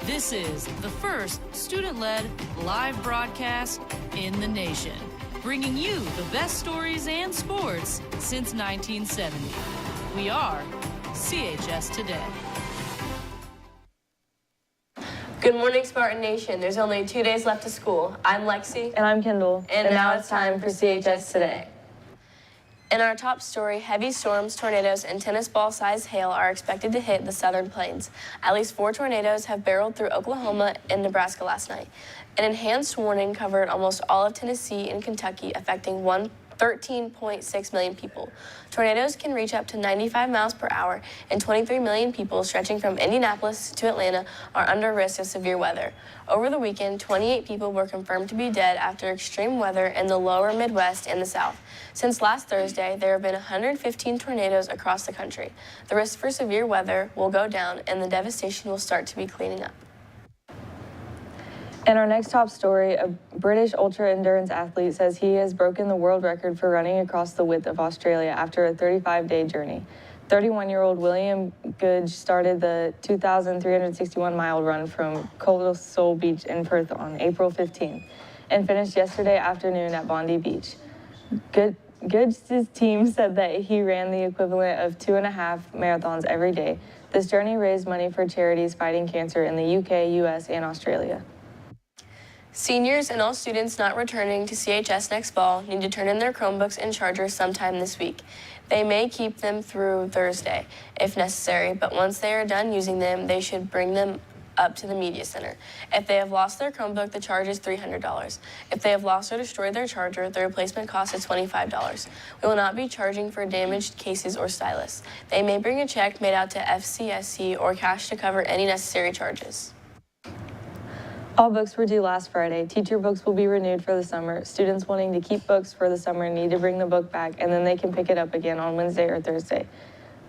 This is the first student-led live broadcast in the nation, bringing you the best stories and sports since 1970. We are CHS Today. Good morning, Spartan Nation. There's only 2 days left of school. I'm Lexi. And I'm Kendall. And now it's time for CHS Today. In our top story, heavy storms, tornadoes, and tennis ball-sized hail are expected to hit the southern plains. At least 4 tornadoes have barreled through Oklahoma and Nebraska last night. An enhanced warning covered almost all of Tennessee and Kentucky, affecting 13.6 million people. Tornadoes can reach up to 95 miles per hour, and 23 million people stretching from Indianapolis to Atlanta are under risk of severe weather. Over the weekend, 28 people were confirmed to be dead after extreme weather in the lower Midwest and the South. Since last Thursday, there have been 115 tornadoes across the country. The risk for severe weather will go down, and the devastation will start to be cleaning up. In our next top story, a British ultra-endurance athlete says he has broken the world record for running across the width of Australia after a 35-day journey. 31-year-old William Goodge started the 2,361-mile run from Coastal Beach in Perth on April 15 and finished yesterday afternoon at Bondi Beach. Goodge's team said that he ran the equivalent of 2.5 marathons every day. This journey raised money for charities fighting cancer in the UK, US, and Australia. Seniors and all students not returning to CHS next fall need to turn in their Chromebooks and chargers sometime this week. They may keep them through Thursday if necessary, but once they are done using them, they should bring them up to the Media Center. If they have lost their Chromebook, the charge is $300. If they have lost or destroyed their charger, the replacement cost is $25. We will not be charging for damaged cases or stylus. They may bring a check made out to FCSC or cash to cover any necessary charges. All books were due last Friday. Teacher books will be renewed for the summer. Students wanting to keep books for the summer need to bring the book back, and then they can pick it up again on Wednesday or Thursday.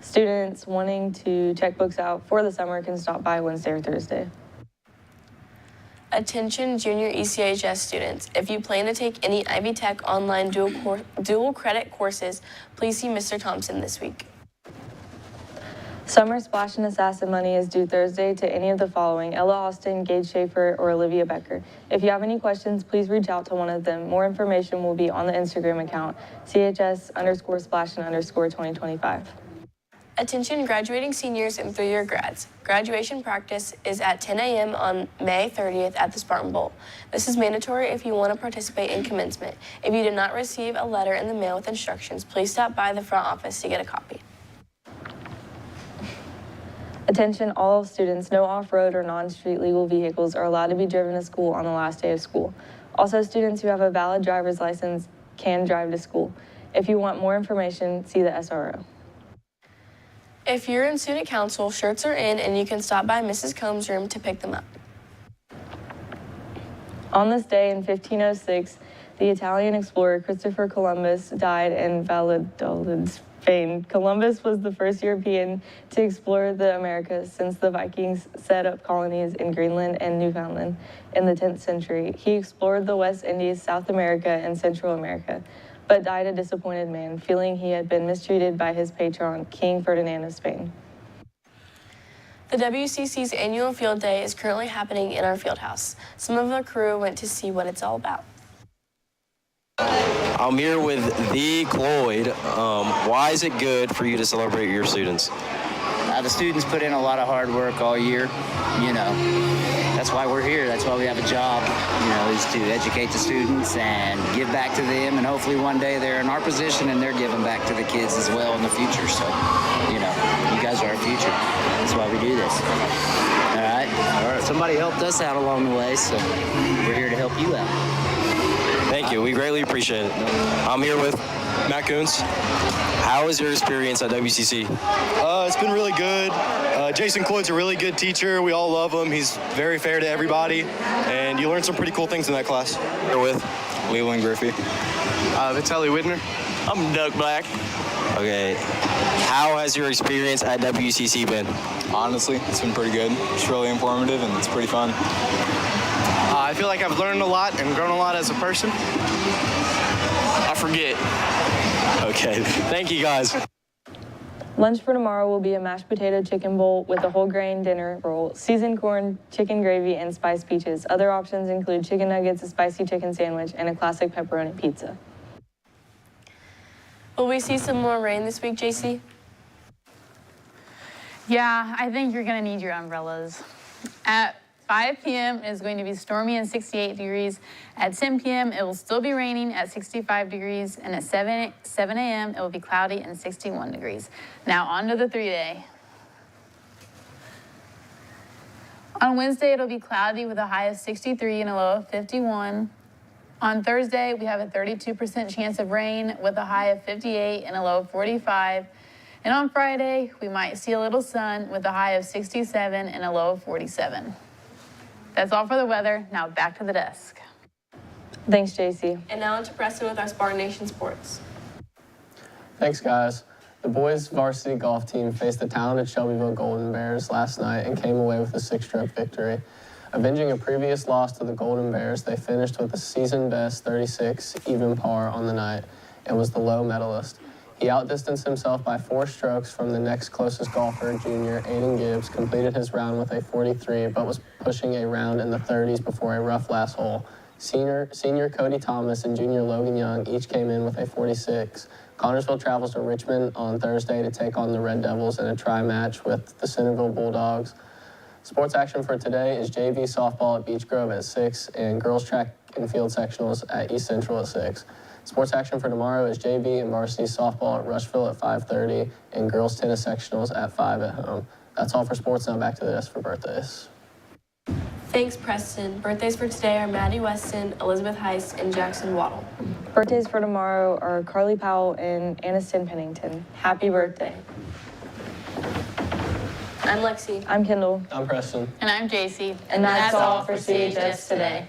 Students wanting to check books out for the summer can stop by Wednesday or Thursday. Attention junior ECHS students. If you plan to take any Ivy Tech online dual credit courses, please see Mr. Thompson this week. Summer Splash and Assassin money is due Thursday to any of the following: Ella Austin, Gage Schaefer, or Olivia Becker. If you have any questions, please reach out to one of them. More information will be on the Instagram account, CHS_splash_2025. Attention graduating seniors and 3-year grads. Graduation practice is at 10 a.m. on May 30th at the Spartan Bowl. This is mandatory if you want to participate in commencement. If you did not receive a letter in the mail with instructions, please stop by the front office to get a copy. Attention all students, no off-road or non-street legal vehicles are allowed to be driven to school on the last day of school. Also, students who have a valid driver's license can drive to school. If you want more information, see the SRO. If you're in student council, shirts are in and you can stop by Mrs. Combs' room to pick them up. On this day in 1506, the Italian explorer Christopher Columbus died in Valladolid, Spain. Columbus was the first European to explore the Americas since the Vikings set up colonies in Greenland and Newfoundland in the 10th century. He explored the West Indies, South America, and Central America, but died a disappointed man, feeling he had been mistreated by his patron, King Ferdinand of Spain. The WCC's annual field day is currently happening in our field house. Some of the crew went to see what it's all about. I'm here with the Cloyd. Why is it good for you to celebrate your students? The students put in a lot of hard work all year. You know, that's why we're here. That's why we have a job, you know, is to educate the students and give back to them. And hopefully one day they're in our position and they're giving back to the kids as well in the future. So, you know, you guys are our future. That's why we do this. All right. Somebody helped us out along the way, so we're here to help you out. Thank you. We greatly appreciate it. I'm here with Matt Coons. How was your experience at WCC? It's been really good. Jason Cloyd's a really good teacher. We all love him. He's very fair to everybody, and you learn some pretty cool things in that class. You're with Leland Griffey. Vitaly Widner. I'm Doug Black. Okay. How has your experience at WCC been? Honestly, it's been pretty good. It's really informative, and it's pretty fun. I feel like I've learned a lot and grown a lot as a person. I forget. Okay. Thank you, guys. Lunch for tomorrow will be a mashed potato chicken bowl with a whole grain dinner roll, seasoned corn, chicken gravy, and spiced peaches. Other options include chicken nuggets, a spicy chicken sandwich, and a classic pepperoni pizza. Will we see some more rain this week, JC? Yeah, I think you're gonna need your umbrellas. At 5 p.m. it is going to be stormy and 68 degrees. At 10 p.m. it will still be raining at 65 degrees. And at 7 a.m. it will be cloudy and 61 degrees. Now on to the 3-day. On Wednesday it'll be cloudy with a high of 63 and a low of 51. On Thursday we have a 32% chance of rain with a high of 58 and a low of 45. And on Friday we might see a little sun with a high of 67 and a low of 47. That's all for the weather. Now back to the desk. Thanks, JC. And now on to Preston with our Spartan Nation Sports. Thanks, guys. The boys' varsity golf team faced the talented Shelbyville Golden Bears last night and came away with a 6-stroke victory. Avenging a previous loss to the Golden Bears, they finished with a season-best 36 even par on the night and was the low medalist. He outdistanced himself by 4 strokes from the next closest golfer, junior Aiden Gibbs, completed his round with a 43, but was pushing a round in the 30s before a rough last hole. Senior Cody Thomas and junior Logan Young each came in with a 46. Connersville travels to Richmond on Thursday to take on the Red Devils in a tri-match with the Centerville Bulldogs. Sports action for today is JV softball at Beech Grove at 6 and girls track and field sectionals at East Central at 6. Sports action for tomorrow is JV and varsity softball at Rushville at 5:30 and girls tennis sectionals at 5 at home. That's all for sports. Now back to the desk for birthdays. Thanks, Preston. Birthdays for today are Maddie Weston, Elizabeth Heist, and Jackson Waddle. Birthdays for tomorrow are Carly Powell and Aniston Pennington. Happy birthday. I'm Lexi. I'm Kendall. I'm Preston. And I'm JC. And that's all for CHS Today.